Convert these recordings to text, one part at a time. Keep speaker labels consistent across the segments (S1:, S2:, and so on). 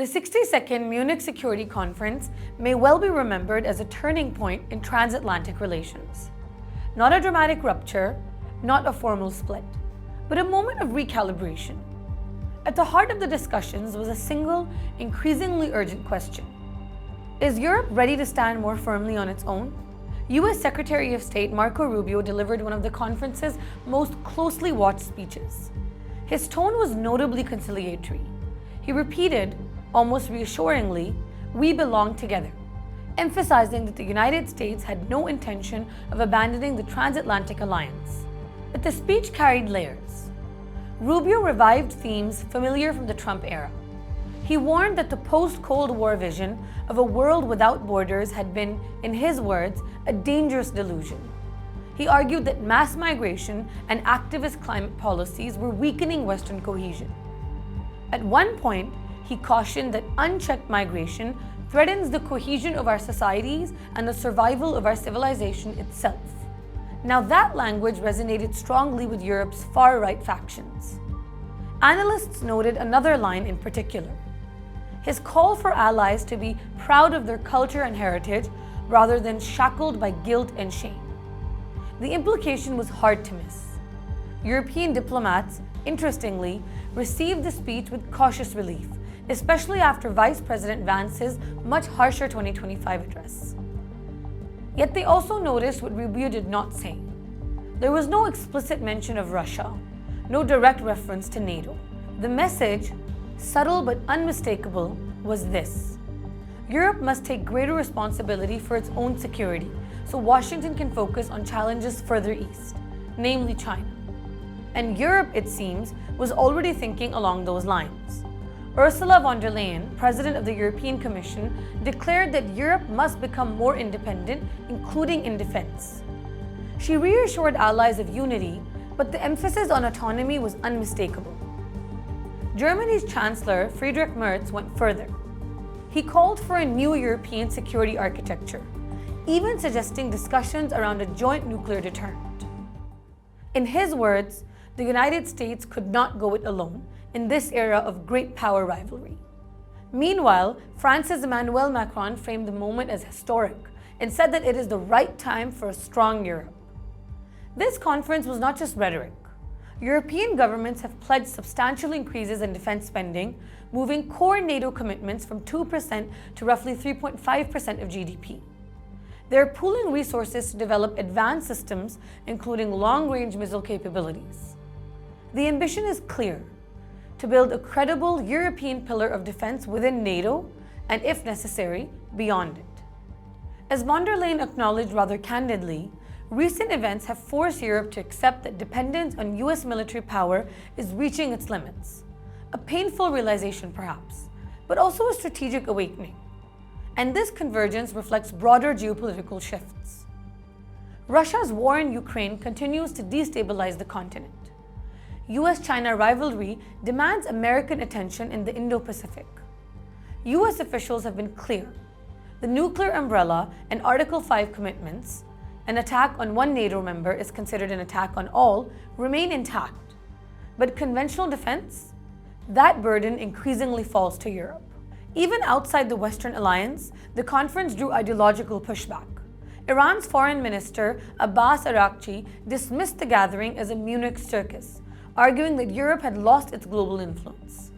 S1: The 62nd Munich Security Conference may well be remembered as a turning point in transatlantic relations. Not a dramatic rupture, not a formal split, but a moment of recalibration. At the heart of the discussions was a single, increasingly urgent question. Is Europe ready to stand more firmly on its own? US Secretary of State Marco Rubio delivered one of the conference's most closely watched speeches. His tone was notably conciliatory. He repeated, almost reassuringly, "We belong together," emphasizing that the United States had no intention of abandoning the transatlantic alliance. But the speech carried layers. Rubio revived themes familiar from the Trump era. He warned that the post-Cold War vision of a world without borders had been, in his words, a dangerous delusion. He argued that mass migration and activist climate policies were weakening Western cohesion. At one point, he cautioned that unchecked migration threatens the cohesion of our societies and the survival of our civilization itself. Now that language resonated strongly with Europe's far-right factions. Analysts noted another line in particular: his call for allies to be proud of their culture and heritage rather than shackled by guilt and shame. The implication was hard to miss. European diplomats, interestingly, received the speech with cautious relief, especially after Vice President Vance's much harsher 2025 address. Yet they also noticed what Rubio did not say. There was no explicit mention of Russia, no direct reference to NATO. The message, subtle but unmistakable, was this: Europe must take greater responsibility for its own security so Washington can focus on challenges further east, namely China. And Europe, it seems, was already thinking along those lines. Ursula von der Leyen, President of the European Commission, declared that Europe must become more independent, including in defense. She reassured allies of unity, but the emphasis on autonomy was unmistakable. Germany's Chancellor, Friedrich Merz, went further. He called for a new European security architecture, even suggesting discussions around a joint nuclear deterrent. In his words, the United States could not go it alone in this era of great power rivalry. Meanwhile, France's Emmanuel Macron framed the moment as historic and said that it is the right time for a strong Europe. This conference was not just rhetoric. European governments have pledged substantial increases in defense spending, moving core NATO commitments from 2% to roughly 3.5% of GDP. They're pooling resources to develop advanced systems, including long-range missile capabilities. The ambition is clear: to build a credible European pillar of defense within NATO and, if necessary, beyond it. As von der Leyen acknowledged rather candidly, recent events have forced Europe to accept that dependence on US military power is reaching its limits. A painful realization, perhaps, but also a strategic awakening. And this convergence reflects broader geopolitical shifts. Russia's war in Ukraine continues to destabilize the continent. US-China rivalry demands American attention in the Indo-Pacific. US officials have been clear. The nuclear umbrella and Article 5 commitments, an attack on one NATO member is considered an attack on all, remain intact. But conventional defense? That burden increasingly falls to Europe. Even outside the Western alliance, the conference drew ideological pushback. Iran's foreign minister, Abbas Araghchi, dismissed the gathering as a Munich circus, arguing that Europe had lost its global influence.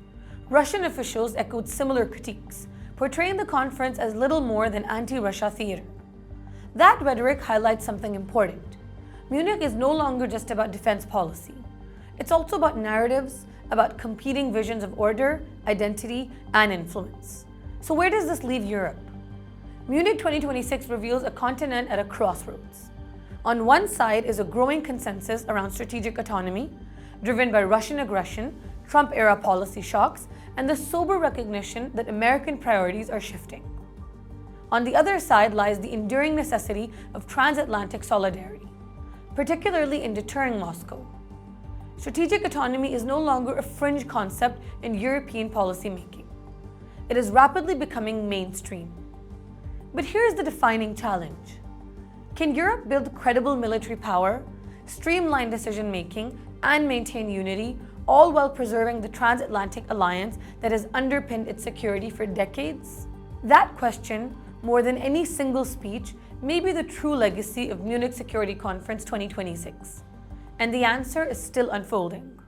S1: Russian officials echoed similar critiques, portraying the conference as little more than anti-Russia theater. That rhetoric highlights something important. Munich is no longer just about defense policy. It's also about narratives, about competing visions of order, identity, and influence. So where does this leave Europe? Munich 2026 reveals a continent at a crossroads. On one side is a growing consensus around strategic autonomy, driven by Russian aggression, Trump-era policy shocks, and the sober recognition that American priorities are shifting. On the other side lies the enduring necessity of transatlantic solidarity, particularly in deterring Moscow. Strategic autonomy is no longer a fringe concept in European policymaking. It is rapidly becoming mainstream. But here's the defining challenge. Can Europe build credible military power, streamline decision-making, and maintain unity, all while preserving the transatlantic alliance that has underpinned its security for decades? That question, more than any single speech, may be the true legacy of Munich Security Conference 2026. And the answer is still unfolding.